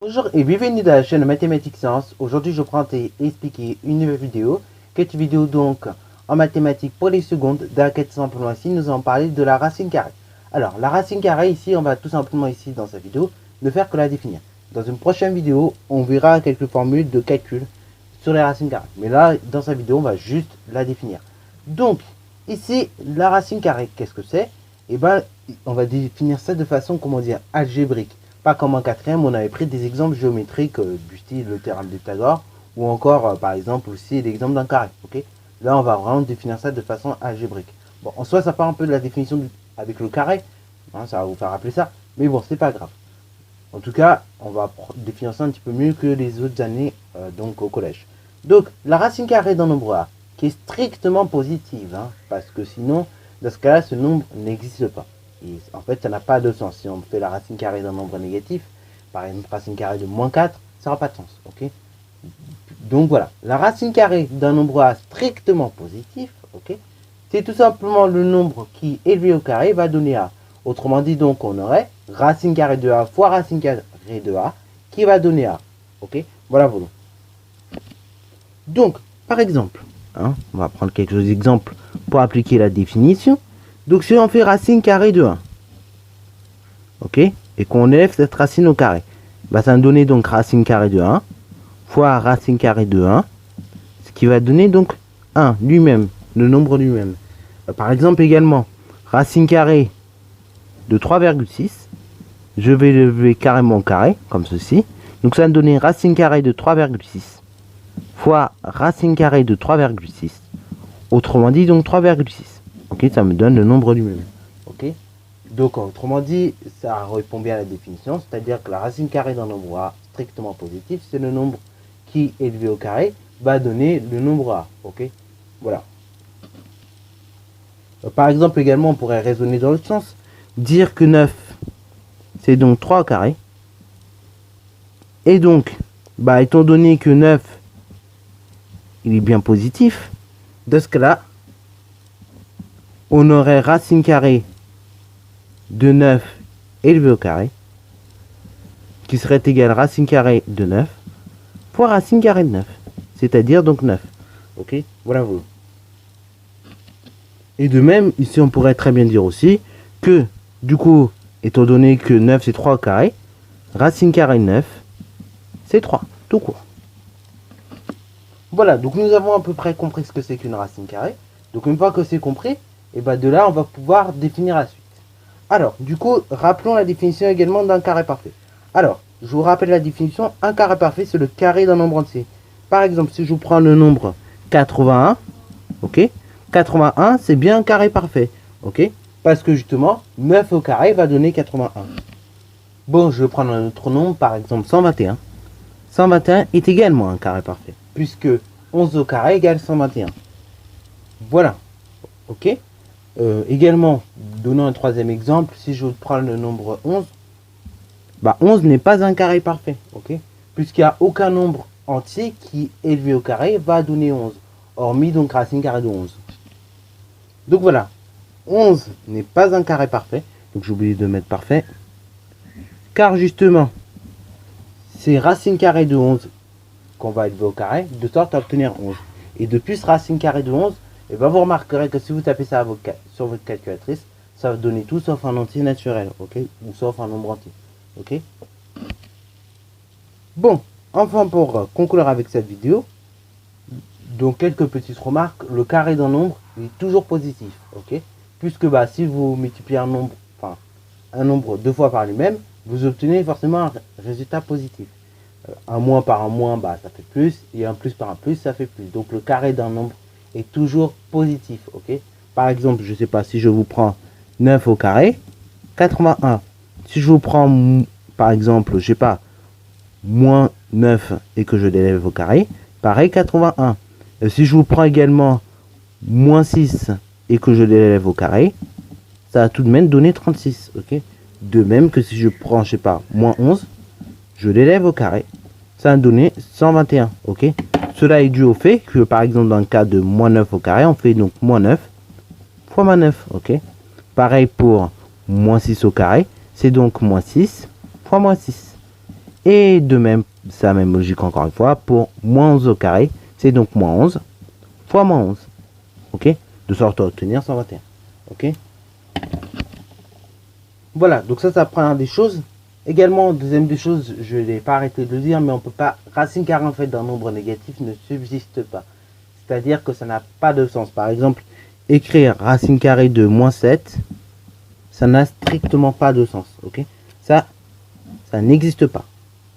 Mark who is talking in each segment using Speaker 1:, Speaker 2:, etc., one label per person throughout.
Speaker 1: Bonjour et bienvenue dans la chaîne Mathématiques Sciences. Aujourd'hui, je prends et expliquer une nouvelle vidéo. Cette vidéo donc en mathématiques pour les secondes. Dans cette simplement ici, nous allons parler de la racine carrée. Alors, la racine carrée ici, on va tout simplement ici dans cette vidéo ne faire que la définir. Dans une prochaine vidéo, on verra quelques formules de calcul sur les racines carrées. Mais là, dans cette vidéo, on va juste la définir. Donc, ici, la racine carrée, qu'est-ce que c'est? Eh bien, on va définir ça de façon, comment dire, algébrique. Pas comme en quatrième, on avait pris des exemples géométriques du style le théorème de Pythagore, ou encore, par exemple, aussi l'exemple d'un carré. Okay, là, on va vraiment définir ça de façon algébrique. Bon, en soi, ça part un peu de la définition avec le carré, hein, ça va vous faire rappeler ça, mais bon, c'est pas grave. En tout cas, on va définir ça un petit peu mieux que les autres années donc au collège. Donc, la racine carrée d'un nombre A, qui est strictement positive, hein, parce que sinon, dans ce cas-là, ce nombre n'existe pas. Et en fait, ça n'a pas de sens. Si on fait la racine carrée d'un nombre négatif, par exemple, racine carrée de moins 4, ça n'aura pas de sens. Okay, donc voilà, la racine carrée d'un nombre A strictement positif, okay, c'est tout simplement le nombre qui, élevé au carré, va donner A. Autrement dit, donc, on aurait racine carrée de A fois racine carrée de A, qui va donner A. Ok, voilà, voilà. Donc, par exemple, hein, on va prendre quelques exemples pour appliquer la définition. Donc, si on fait racine carrée de 1, ok, et qu'on élève cette racine au carré, bah, ça va donner donc racine carrée de 1 fois racine carrée de 1, ce qui va donner donc 1 lui-même, le nombre lui-même. Par exemple, également, racine carrée de 3,6, je vais lever carrément au carré, comme ceci. Donc ça va me donner racine carrée de 3,6 fois racine carrée de 3,6. Autrement dit, donc 3,6. Ok, ça me donne le nombre lui-même. Ok, donc autrement dit, ça répond bien à la définition, c'est-à-dire que la racine carrée d'un nombre A strictement positif, c'est le nombre qui, élevé au carré, va donner le nombre A. Ok, voilà. Par exemple, également, on pourrait raisonner dans l'autre sens. Dire que 9, c'est donc 3 au carré. Et donc, bah, étant donné que 9, il est bien positif, dans ce cas-là, on aurait racine carrée de 9 élevé au carré, qui serait égal à racine carrée de 9 fois racine carrée de 9, c'est-à-dire donc 9. Ok, voilà vous. Et de même, ici on pourrait très bien dire aussi que, du coup, étant donné que 9 c'est 3 au carré, racine carrée de 9, c'est 3, tout court. Voilà, donc nous avons à peu près compris ce que c'est qu'une racine carrée. Donc une fois que c'est compris, et ben de là on va pouvoir définir la suite. Alors, du coup, rappelons la définition également d'un carré parfait. Alors, je vous rappelle la définition, un carré parfait c'est le carré d'un nombre entier. Par exemple, si je vous prends le nombre 81, ok, 81 c'est bien un carré parfait, ok, parce que justement, 9 au carré va donner 81. Bon, je vais prendre un autre nombre, par exemple 121. 121 est également un carré parfait, puisque 11 au carré égale 121. Voilà, ok. Également, donnons un troisième exemple, si je prends le nombre 11, bah 11 n'est pas un carré parfait, ok, puisqu'il n'y a aucun nombre entier qui, élevé au carré, va donner 11, hormis donc racine carrée de 11. Donc voilà, 11 n'est pas un carré parfait, donc j'ai oublié de mettre parfait, car justement, c'est racine carrée de 11 qu'on va élever au carré, de sorte à obtenir 11. Et de plus, racine carrée de 11, et ben vous remarquerez que si vous tapez ça sur votre calculatrice, ça va donner tout sauf un entier naturel, ok, ou sauf un nombre entier, ok. Bon, enfin pour conclure avec cette vidéo, donc quelques petites remarques, le carré d'un nombre est toujours positif, ok, puisque bah si vous multipliez un nombre deux fois par lui-même, vous obtenez forcément un résultat positif. Un moins par un moins, bah, ça fait plus, et un plus par un plus, ça fait plus. Donc le carré d'un nombre est toujours positif, ok. Par exemple, je sais pas, si je vous prends 9 au carré, 81. Si je vous prends, par exemple, je sais pas, moins 9 et que je l'élève au carré, pareil, 81. Et si je vous prends également moins 6 et que je l'élève au carré, ça va tout de même donner 36, ok. De même que si je prends, je sais pas, moins 11, je l'élève au carré, ça va donner 121, ok. Cela est dû au fait que, par exemple, dans le cas de moins 9 au carré, on fait donc moins 9 fois moins 9, ok. Pareil pour moins 6 au carré, c'est donc moins 6 fois moins 6. Et de même, c'est la même logique encore une fois, pour moins 11 au carré, c'est donc moins 11 fois moins 11. Ok? De sorte à obtenir 121. Ok? Voilà, donc ça première des choses. Également, deuxième des choses, je n'ai pas arrêté de le dire, mais on peut pas, racine carrée en fait d'un nombre négatif ne subsiste pas. C'est-à-dire que ça n'a pas de sens. Par exemple, écrire racine carrée de moins 7, ça n'a strictement pas de sens. Ok? Ça n'existe pas.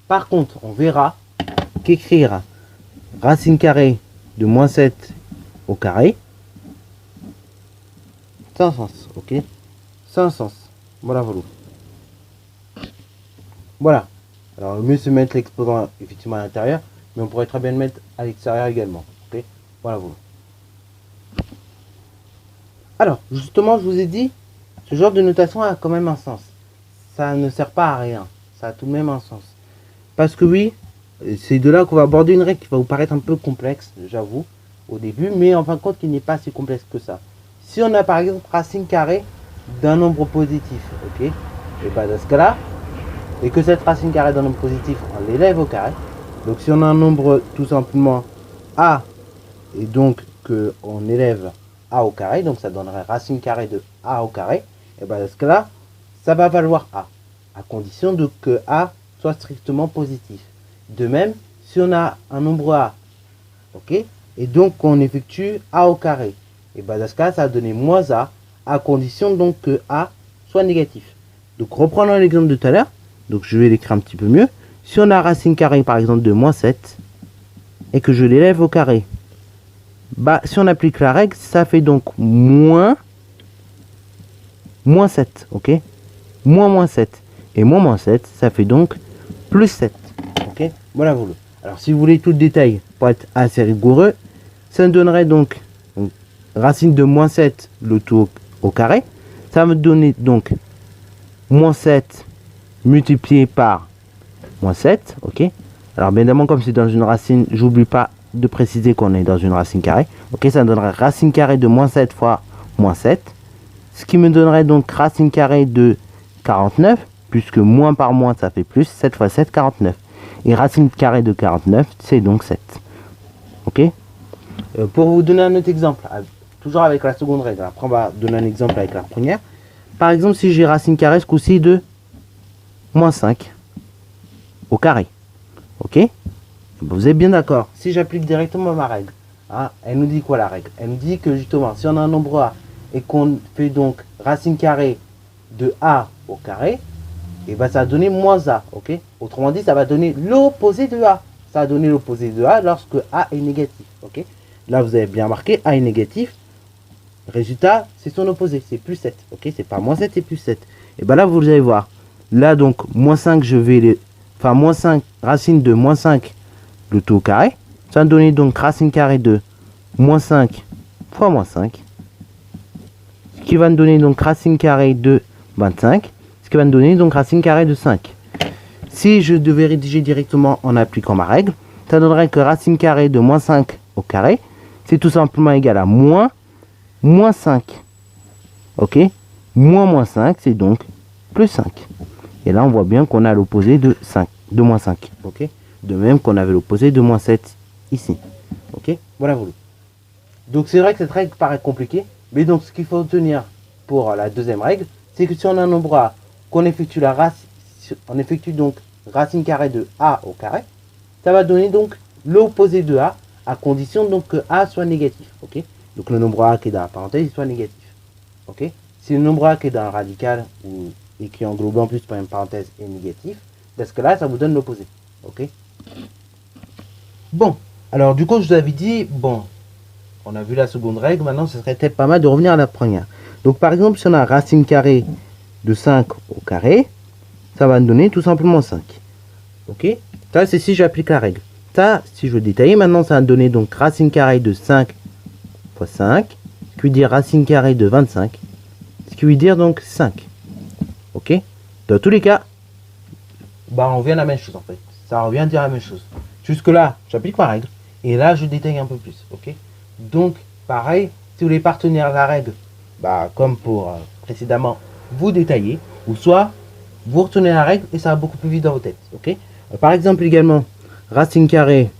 Speaker 1: Par contre, on verra qu'écrire racine carrée de moins 7 au carré, c'est un sens. Ok? C'est un sens. Voilà, voilà. Voilà. Alors, le mieux c'est mettre l'exposant effectivement à l'intérieur, mais on pourrait très bien le mettre à l'extérieur également. Ok? Voilà, voilà. Alors, justement, je vous ai dit, ce genre de notation a quand même un sens. Ça ne sert pas à rien. Ça a tout de même un sens. Parce que oui, c'est de là qu'on va aborder une règle qui va vous paraître un peu complexe, j'avoue, au début, mais en fin de compte, qui n'est pas si complexe que ça. Si on a par exemple racine carrée d'un nombre positif, ok? Et pas dans ce cas-là, et que cette racine carrée d'un nombre positif, on l'élève au carré. Donc si on a un nombre tout simplement a, et donc qu'on élève a au carré, donc ça donnerait racine carrée de a au carré, et bien dans ce cas-là, ça va valoir a, à condition de que a soit strictement positif. De même, si on a un nombre a, ok, et donc qu'on effectue a au carré, et bien dans ce cas, ça va donner moins a, à condition donc que a soit négatif. Donc reprenons l'exemple de tout à l'heure. Donc je vais l'écrire un petit peu mieux. Si on a racine carrée par exemple de moins 7 et que je l'élève au carré, bah si on applique la règle, ça fait donc moins 7, ok? Moins 7. Et moins 7, ça fait donc plus 7. Ok? Voilà, voilà. Alors si vous voulez tout le détail pour être assez rigoureux, ça me donnerait donc racine de moins 7, le tout au carré. Ça va me donner donc moins 7 multiplié par moins 7, ok? Alors bien évidemment, comme c'est dans une racine, j'oublie pas de préciser qu'on est dans une racine carrée. Ok, ça me donnerait racine carrée de moins 7 fois moins 7, ce qui me donnerait donc racine carrée de 49, puisque moins par moins ça fait plus, 7 fois 7, 49. Et racine carrée de 49, c'est donc 7. Ok? Pour vous donner un autre exemple, toujours avec la seconde règle, après on va donner un exemple avec la première. Par exemple, si j'ai racine carrée ce coup-ci de moins 5 au carré. Ok? Vous êtes bien d'accord? Si j'applique directement ma règle, hein, elle nous dit quoi la règle? Elle nous dit que justement, si on a un nombre a et qu'on fait donc racine carrée de a au carré, et ben ça va donner moins a. Ok? Autrement dit, ça va donner l'opposé de a. Ça va donner l'opposé de a lorsque a est négatif. Ok? Là, vous avez bien marqué a est négatif. Résultat, c'est son opposé, c'est plus 7. Ok? C'est pas moins 7, c'est plus 7. Et ben là, vous allez voir. Là, donc, moins 5, je vais les... Enfin, moins 5, racine de moins 5, le tout au carré. Ça va me donner donc racine carrée de moins 5 fois moins 5. Ce qui va me donner donc racine carrée de 25. Ce qui va me donner donc racine carrée de 5. Si je devais rédiger directement en appliquant ma règle, ça donnerait que racine carrée de moins 5 au carré, c'est tout simplement égal à moins 5. Ok? Moins 5, c'est donc plus 5. Et là, on voit bien qu'on a l'opposé de 5, de moins 5. Ok? De même qu'on avait l'opposé de moins 7 ici. Ok? Voilà, voilà. Donc, c'est vrai que cette règle paraît compliquée. Mais donc, ce qu'il faut obtenir pour la deuxième règle, c'est que si on a un nombre a, qu'on effectue on effectue donc racine carrée de a au carré, ça va donner donc l'opposé de a, à condition donc que a soit négatif. Ok? Donc, le nombre a qui est dans la parenthèse, il soit négatif. Ok? Si le nombre a qui est dans le radical ou et qui englobe en plus par une parenthèse est négatif, parce que là, ça vous donne l'opposé. Ok? Bon, alors du coup, je vous avais dit, bon, on a vu la seconde règle, maintenant, ce serait peut-être pas mal de revenir à la première. Donc, par exemple, si on a racine carrée de 5 au carré, ça va nous donner tout simplement 5. Ok? Ça, c'est si j'applique la règle. Ça, si je veux détailler, maintenant, ça va me donner donc racine carrée de 5 fois 5, ce qui veut dire racine carrée de 25, ce qui veut dire donc 5. Ok? Dans tous les cas, bah on revient à la même chose en fait. Ça revient à dire la même chose. Jusque là, j'applique ma règle. Et là, je détaille un peu plus. Ok? Donc, pareil, si vous voulez partenir la règle, bah comme pour précédemment, vous détaillez. Ou soit, vous retenez la règle et ça va beaucoup plus vite dans vos têtes. Ok? Par exemple également, racine carrée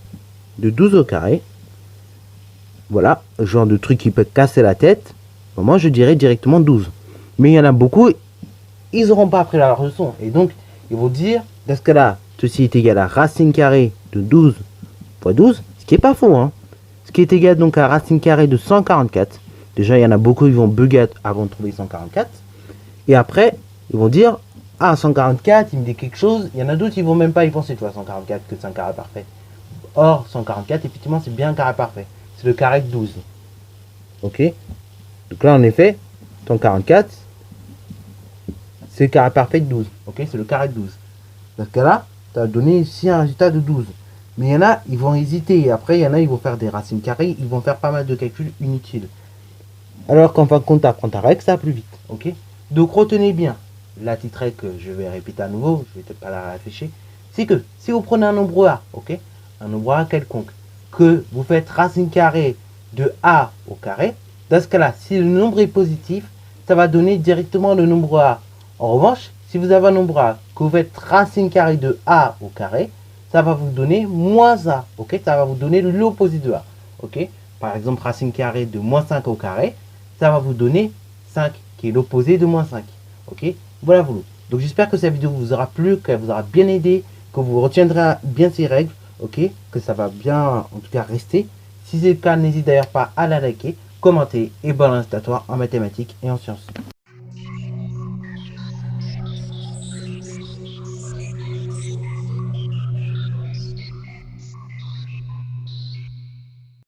Speaker 1: de 12 au carré. Voilà, genre de truc qui peut casser la tête. Moi, je dirais directement 12. Mais il y en a beaucoup, ils n'auront pas appris la leçon. Et donc, ils vont dire, dans ce cas-là, ceci est égal à racine carrée de 12 fois 12, ce qui n'est pas faux. Hein. Ce qui est égal donc à racine carrée de 144. Déjà, il y en a beaucoup, ils vont bugger avant de trouver 144. Et après, ils vont dire, ah, 144, il me dit quelque chose. Il y en a d'autres, ils vont même pas y penser, tu vois, 144, que c'est un carré parfait. Or, 144, effectivement, c'est bien un carré parfait. C'est le carré de 12. Ok. Donc là, en effet, 144, c'est le carré parfait de 12. Ok, c'est le carré de 12. Dans ce cas-là, tu as donné ici un résultat de 12. Mais il y en a, ils vont hésiter. Et après, il y en a, ils vont faire des racines carrées. Ils vont faire pas mal de calculs inutiles. Alors qu'en fin de compte, tu apprends ta règle, ça va plus vite. Ok. Donc retenez bien la petite règle que je vais répéter à nouveau. Je vais peut-être pas la réfléchir. C'est que si vous prenez un nombre A, ok, un nombre A quelconque, que vous faites racine carrée de A au carré, dans ce cas-là, si le nombre est positif, ça va donner directement le nombre A. En revanche, si vous avez un nombre A, que vous faites racine carrée de A au carré, ça va vous donner moins A. Ok, ça va vous donner l'opposé de A. Ok, par exemple, racine carrée de moins 5 au carré, ça va vous donner 5, qui est l'opposé de moins 5. Ok, voilà vous. Donc j'espère que cette vidéo vous aura plu, qu'elle vous aura bien aidé, que vous retiendrez bien ces règles. Ok, que ça va bien en tout cas rester. Si c'est le cas, n'hésitez d'ailleurs pas à la liker, commenter et bonne résultat en mathématiques et en sciences.